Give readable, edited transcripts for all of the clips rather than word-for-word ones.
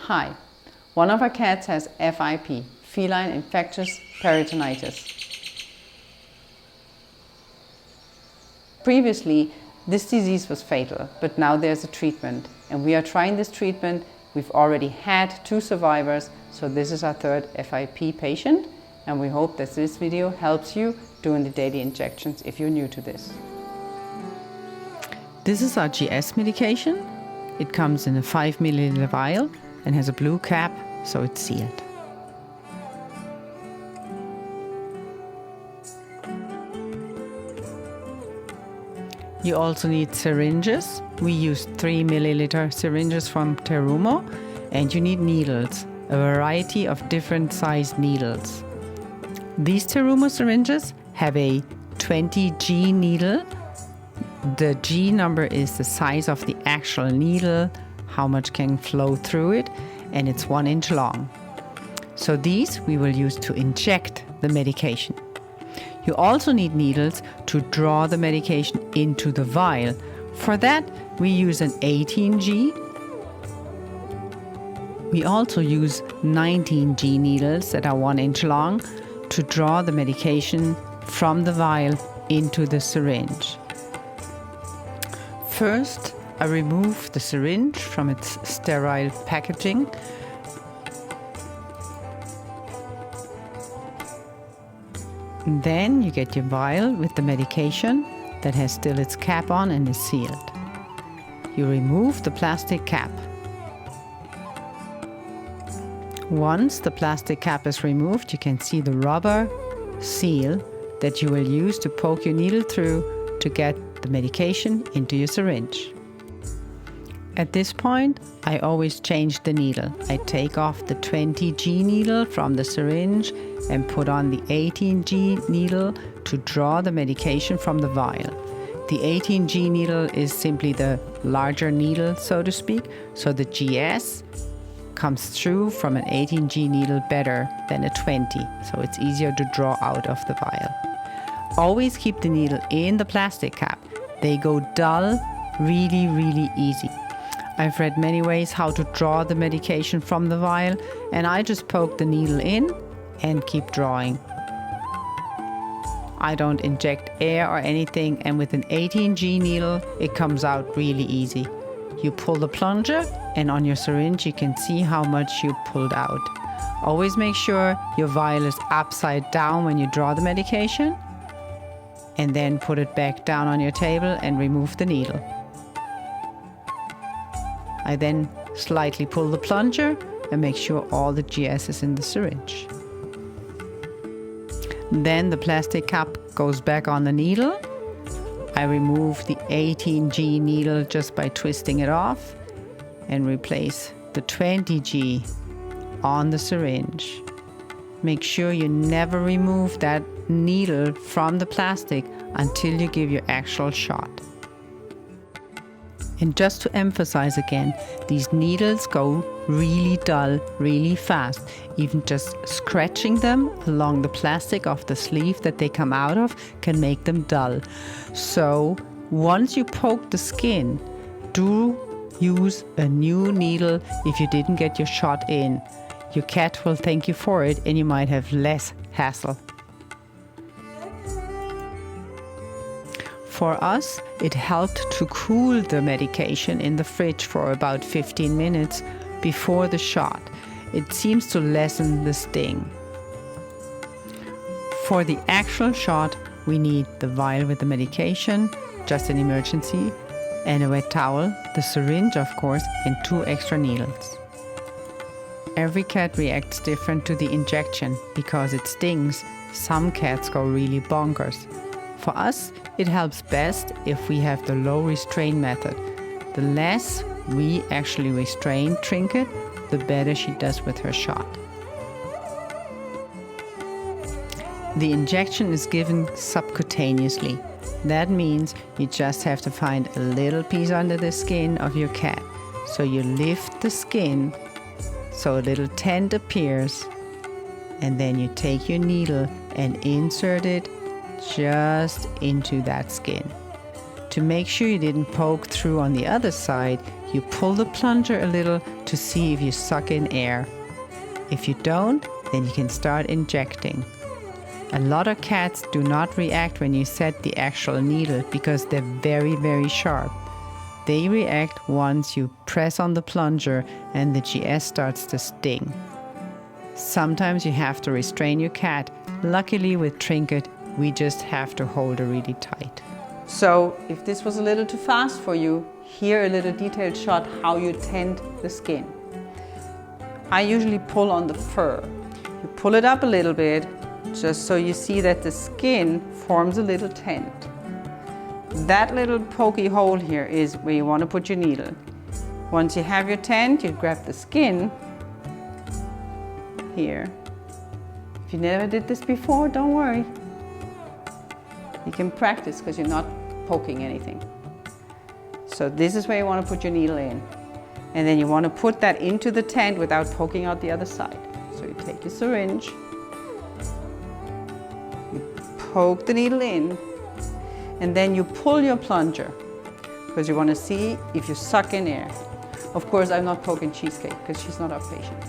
Hi, one of our cats has FIP, feline infectious peritonitis. Previously, this disease was fatal, but now there's a treatment, and we are trying this treatment. We've already had 2 survivors, so this is our 3rd FIP patient, and we hope that this video helps you doing the daily injections if you're new to this. This is our GS medication. It comes in a 5 ml vial and has a blue cap, so it's sealed. You also need syringes. We use 3 ml syringes from Terumo, and you need needles, a variety of different sized needles. These Terumo syringes have a 20G needle. The G number is the size of the actual needle, how much can flow through it, and it's 1 inch long. So these we will use to inject the medication. You also need needles to draw the medication into the vial. For that, we use an 18G. We also use 19G needles that are 1 inch long to draw the medication from the vial into the syringe. First, I remove the syringe from its sterile packaging. Then you get your vial with the medication that has still its cap on and is sealed. You remove the plastic cap. Once the plastic cap is removed, you can see the rubber seal that you will use to poke your needle through to get the medication into your syringe. At this point, I always change the needle. I take off the 20G needle from the syringe and put on the 18G needle to draw the medication from the vial. The 18G needle is simply the larger needle, so to speak, so the GS comes through from an 18G needle better than a 20, so it's easier to draw out of the vial. Always keep the needle in the plastic cap. They go dull really easy. I've read many ways how to draw the medication from the vial, and I just poke the needle in and keep drawing. I don't inject air or anything, and with an 18G needle, it comes out really easy. You pull the plunger, and on your syringe you can see how much you pulled out. Always make sure your vial is upside down when you draw the medication, and then put it back down on your table and remove the needle. I then slightly pull the plunger and make sure all the GS is in the syringe. Then the plastic cap goes back on the needle. I remove the 18G needle just by twisting it off and replace the 20G on the syringe. Make sure you never remove that needle from the plastic until you give your actual shot. And just to emphasize again, these needles go really dull, really fast. Even just scratching them along the plastic of the sleeve that they come out of can make them dull. So once you poke the skin, do use a new needle if you didn't get your shot in. Your cat will thank you for it, and you might have less hassle. For us, it helped to cool the medication in the fridge for about 15 minutes before the shot. It seems to lessen the sting. For the actual shot, we need the vial with the medication, just an emergency, and a wet towel, the syringe of course, and 2 extra needles. Every cat reacts different to the injection because it stings. Some cats go really bonkers. For us, it helps best if we have the low restraint method. The less we actually restrain Trinket, the better she does with her shot. The injection is given subcutaneously. That means you just have to find a little piece under the skin of your cat. So you lift the skin so a little tent appears, and then you take your needle and insert it just into that skin. To make sure you didn't poke through on the other side, you pull the plunger a little to to see if you suck in air. If you don't, then you can start injecting. A lot of cats do not react when you set the actual needle because they're very, very sharp. They react once you press on the plunger and the GS starts to sting. Sometimes you have to restrain your cat. Luckily with Trinket, we just have to hold her really tight. So if this was a little too fast for you, here a little detailed shot how you tend the skin. I usually pull on the fur. You pull it up a little bit just so you see that the skin forms a little tent. That little pokey hole here is where you want to put your needle. Once you have your tent, you grab the skin here. If you never did this before, don't worry. You can practice because you're not poking anything. So this is where you want to put your needle in. And then you want to put that into the tent without poking out the other side. So you take your syringe, you poke the needle in, and then you pull your plunger because you want to see if you suck in air. Of course, I'm not poking Cheesecake because she's not our patient.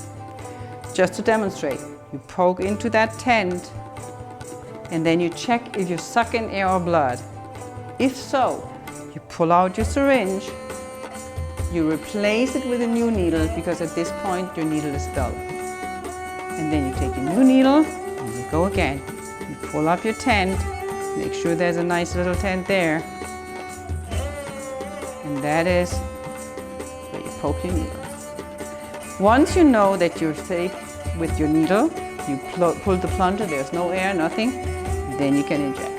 Just to demonstrate, you poke into that tent and then you check if you suck in air or blood. If so, you pull out your syringe, you replace it with a new needle because at this point your needle is dull. And then you take a new needle and you go again. You pull up your tent, make sure there's a nice little tent there. And that is where you poke your needle. Once you know that you're safe with your needle, you pull the plunger, there's no air, nothing, then you can inject.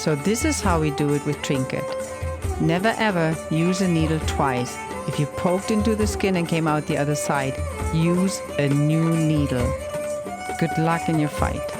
So this is how we do it with Trinket. Never ever use a needle twice. If you poked into the skin and came out the other side, use a new needle. Good luck in your fight.